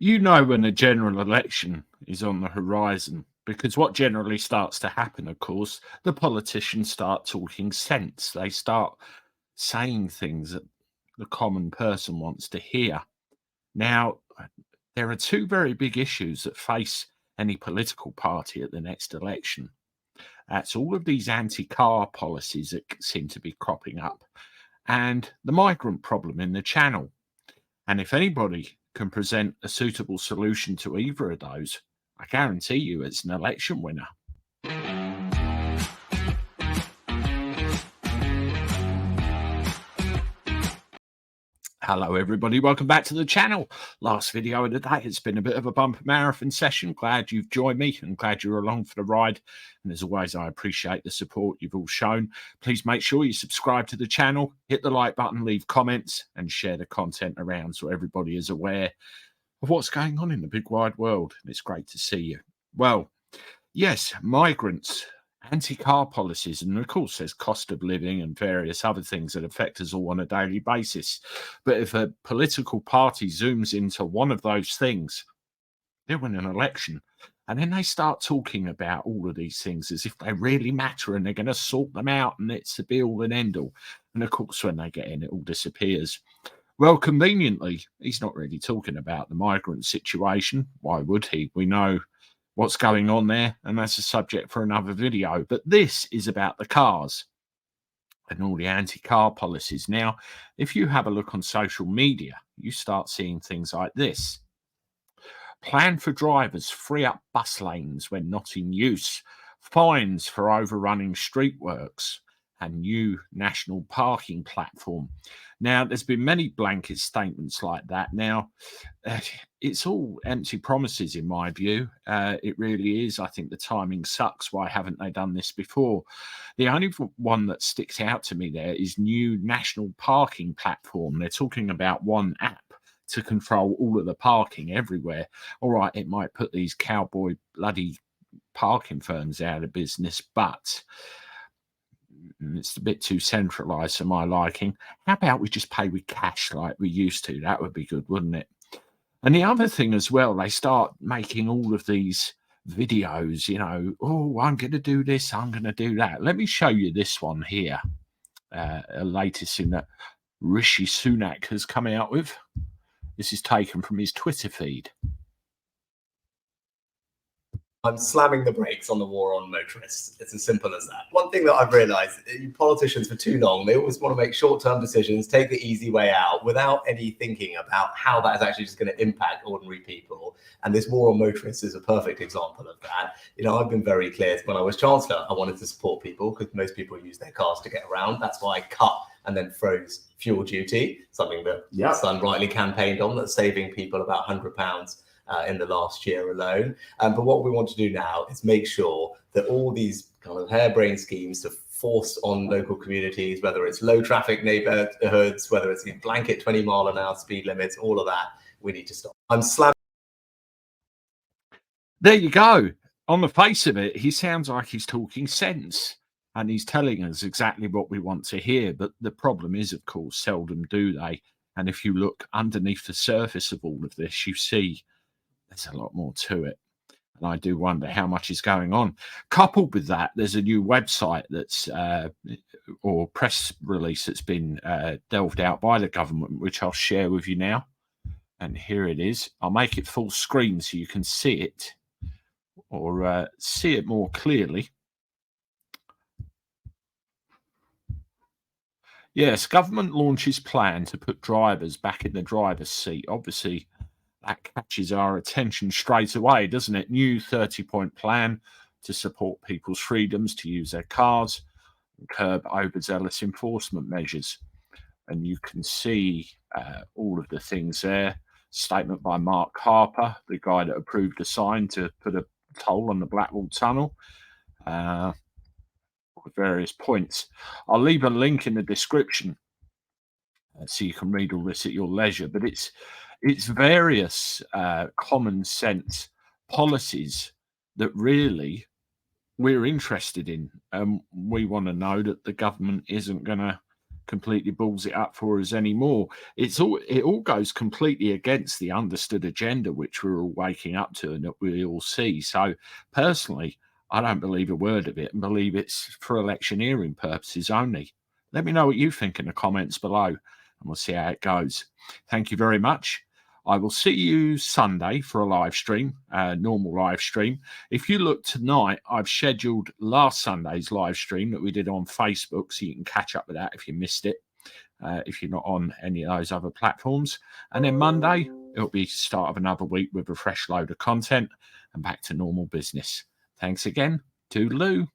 You know when a general election is on the horizon because what generally starts to happen, of course, the politicians start talking sense. They start saying things that the common person wants to hear. Now, there are two very big issues that face any political party at the next election. That's all of these anti car policies that seem to be cropping up and the migrant problem in the channel. And if anybody can present a suitable solution to either of those, I guarantee you it's an election winner. Hello, everybody. Welcome back to the channel. Last video of the day. It's been a bit of a bumper marathon session. Glad you've joined me and glad you're along for the ride. And as always, I appreciate the support you've all shown. Please make sure you subscribe to the channel, hit the like button, leave comments, and share the content around so everybody is aware of what's going on in the big wide world. And it's great to see you. Well, yes, migrants, anti-car policies, and of course there's cost of living and various other things that affect us all on a daily basis. But if a political party zooms into one of those things, they win an election. And then they start talking about all of these things as if they really matter and they're going to sort them out and it's the be all and end all. And of course, when they get in, it all disappears. Well, conveniently, he's not really talking about the migrant situation. Why would he? We know what's going on there, and that's a subject for another video. But this is about the cars and all the anti-car policies. Now, if you have a look on social media, you start seeing things like this. Plan for drivers, free up bus lanes when not in use, fines for overrunning street works, and new national parking platform. Now, there's been many blanket statements like that. Now, it's all empty promises in my view. It really is. I think the timing sucks. Why haven't they done this before? The only one that sticks out to me there is new national parking platform. They're talking about one app to control all of the parking everywhere. All right, it might put these cowboy bloody parking firms out of business, but it's a bit too centralized for my liking. How about we just pay with cash like we used to? That would be good, wouldn't it? And the other thing as well, they start making all of these videos, oh, I'm going to do this, I'm going to do that. Let me show you this one here, a latest thing that Rishi Sunak has come out with. This is taken from his Twitter feed. I'm slamming the brakes on the war on motorists. It's as simple as that. One thing that I've realized, politicians for too long, they always want to make short-term decisions, take the easy way out without any thinking about how that is actually just going to impact ordinary people. And this war on motorists is a perfect example of that. I've been very clear when I was Chancellor, I wanted to support people because most people use their cars to get around. That's why I cut and then froze fuel duty, something that Sun rightly campaigned on, that's saving people about £100 in the last year alone. But what we want to do now is make sure that all these kind of harebrained schemes to force on local communities, whether it's low traffic neighborhoods, whether it's the blanket 20 mile an hour speed limits, all of that, we need to stop. I'm slamming. There you go. On the face of it, he sounds like he's talking sense and he's telling us exactly what we want to hear. But the problem is, of course, seldom do they. And if you look underneath the surface of all of this, you see there's a lot more to it. And I do wonder how much is going on. Coupled with that, there's a new website that's, or press release that's been delved out by the government, which I'll share with you now. And here it is. I'll make it full screen so you can see it or see it more clearly. Yes, government launches plan to put drivers back in the driver's seat. Obviously, that catches our attention straight away, doesn't it? New 30-point plan to support people's freedoms to use their cars and curb overzealous enforcement measures. And you can see all of the things there. Statement by Mark Harper, the guy that approved a sign to put a toll on the Blackwall Tunnel. With various points. I'll leave a link in the description so you can read all this at your leisure. But it's various common sense policies that really we're interested in. We want to know that the government isn't going to completely balls it up for us anymore. It all goes completely against the understood agenda which we're all waking up to and that we all see. So personally, I don't believe a word of it and believe it's for electioneering purposes only. Let me know what you think in the comments below, and we'll see how it goes. Thank you very much. I will see you Sunday for a live stream, normal live stream. If you look tonight, I've scheduled last Sunday's live stream that we did on Facebook, so you can catch up with that if you missed it, if you're not on any of those other platforms. And then Monday, it'll be start of another week with a fresh load of content and back to normal business. Thanks again. Toodaloo.